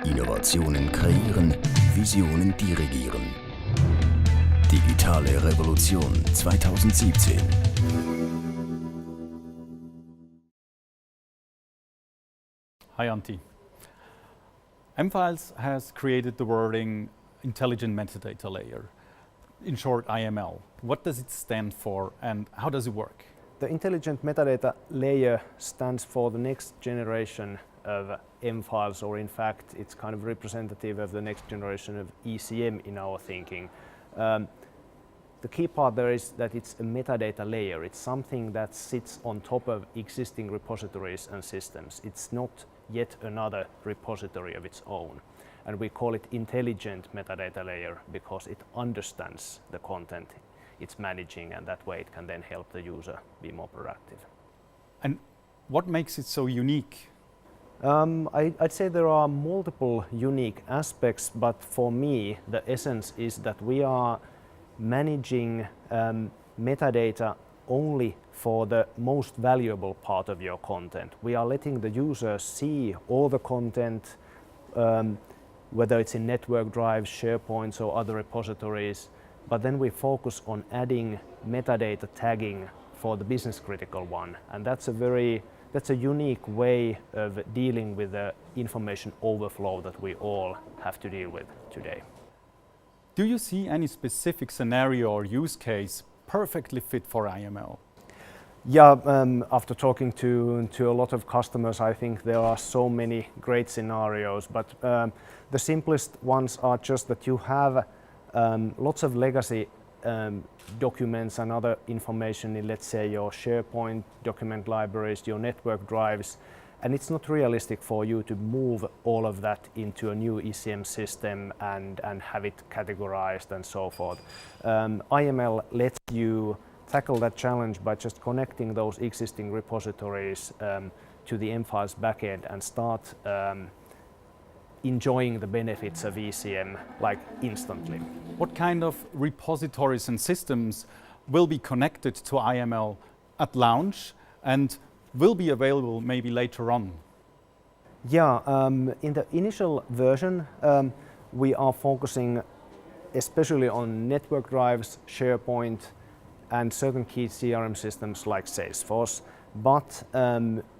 Innovationen kreieren, Visionen dirigieren. Digitale Revolution 2017. Hi Antti. mFiles has created the wording Intelligent Metadata Layer, in short IML. What does it stand for and how does it work? The Intelligent Metadata Layer stands for the next generation of mFiles, or in fact it's kind of representative of the next generation of ECM in our thinking. The key part there is that it's a metadata layer. It's something that sits on top of existing repositories and systems. It's not yet another repository of its own. And we call it Intelligent Metadata Layer because it understands the content it's managing, and that way it can then help the user be more productive. And what makes it so unique? I'd say there are multiple unique aspects, but for me the essence is that we are managing metadata only for the most valuable part of your content. We are letting the user see all the content, whether it's in network drives, SharePoints or other repositories, but then we focus on adding metadata tagging for the business critical one, and that's a unique way of dealing with the information overflow that we all have to deal with today. Do you see any specific scenario or use case perfectly fit for IML? Yeah, after talking to a lot of customers, I think there are so many great scenarios, but the simplest ones are just that you have lots of legacy documents and other information in, let's say, your SharePoint document libraries, your network drives, and it's not realistic for you to move all of that into a new ECM system and have it categorized and so forth. IML lets you tackle that challenge by just connecting those existing repositories to the mFiles backend and start enjoying the benefits of ECM like instantly. What kind of repositories and systems will be connected to IML at launch and will be available maybe later on? Yeah, in the initial version we are focusing especially on network drives, SharePoint and certain key CRM systems like Salesforce. But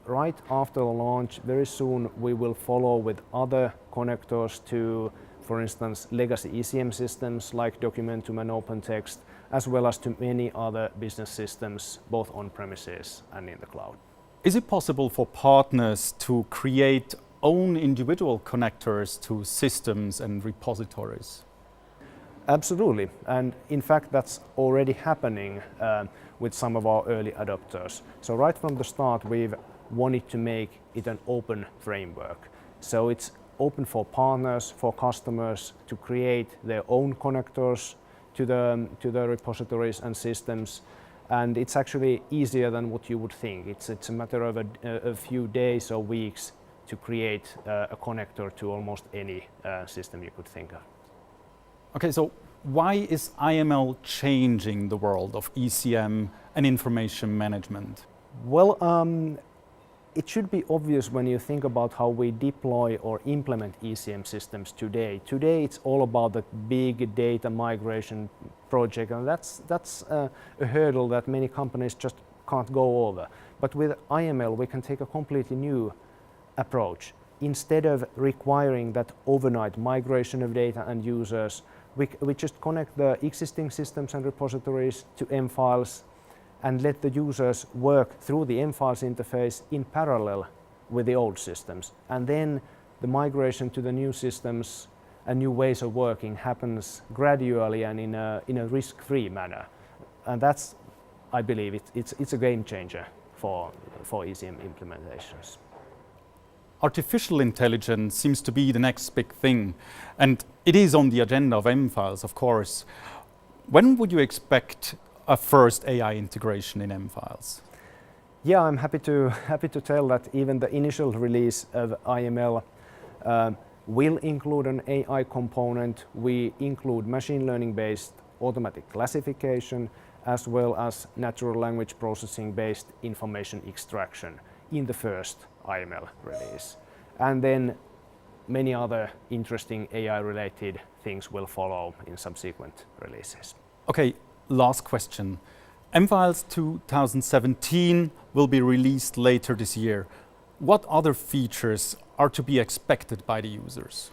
right after launch, very soon we will follow with other connectors to, for instance, legacy ECM systems like Documentum and OpenText, as well as to many other business systems, both on premises and in the cloud. Is it possible for partners to create own individual connectors to systems and repositories? Absolutely, and in fact that's already happening with some of our early adopters. So right from the start we've wanted to make it an open framework. So it's open for partners, for customers to create their own connectors to the repositories and systems, and it's actually easier than what you would think. It's a matter of a few days or weeks to create a connector to almost any system you could think of. Okay, so why is IML changing the world of ECM and information management? Well, it should be obvious when you think about how we deploy or implement ECM systems today. Today it's all about the big data migration project, and that's a hurdle that many companies just can't go over. But with IML we can take a completely new approach. Instead of requiring that overnight migration of data and users, we just connect the existing systems and repositories to mFiles and let the users work through the mFiles interface in parallel with the old systems. And then the migration to the new systems and new ways of working happens gradually and in a risk-free manner. And that's, I believe, it's a game changer for ECM implementations. Artificial intelligence seems to be the next big thing, and it is on the agenda of mFiles, of course. When would you expect a first AI integration in mFiles? Yeah, I'm happy to tell that even the initial release of IML will include an AI component. We include machine learning based automatic classification as well as natural language processing based information extraction in the first IML release. And then many other interesting AI-related things will follow in subsequent releases. Okay, last question. MFiles 2017 will be released later this year. What other features are to be expected by the users?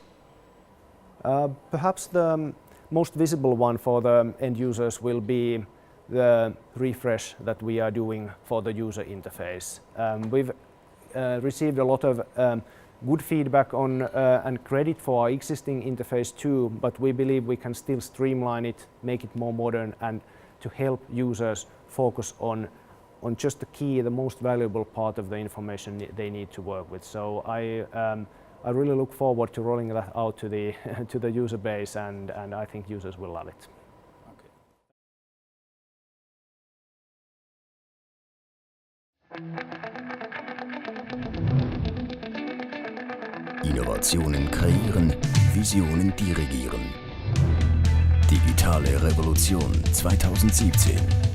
Perhaps the most visible one for the end users will be the refresh that we are doing for the user interface. We've received a lot of good feedback on and credit for our existing interface too, but we believe we can still streamline it, make it more modern, and to help users focus on just the key, the most valuable part of the information they need to work with. So I really look forward to rolling that out to the to the user base, and I think users will love it. Innovationen kreieren, Visionen dirigieren. Digitale Revolution 2017.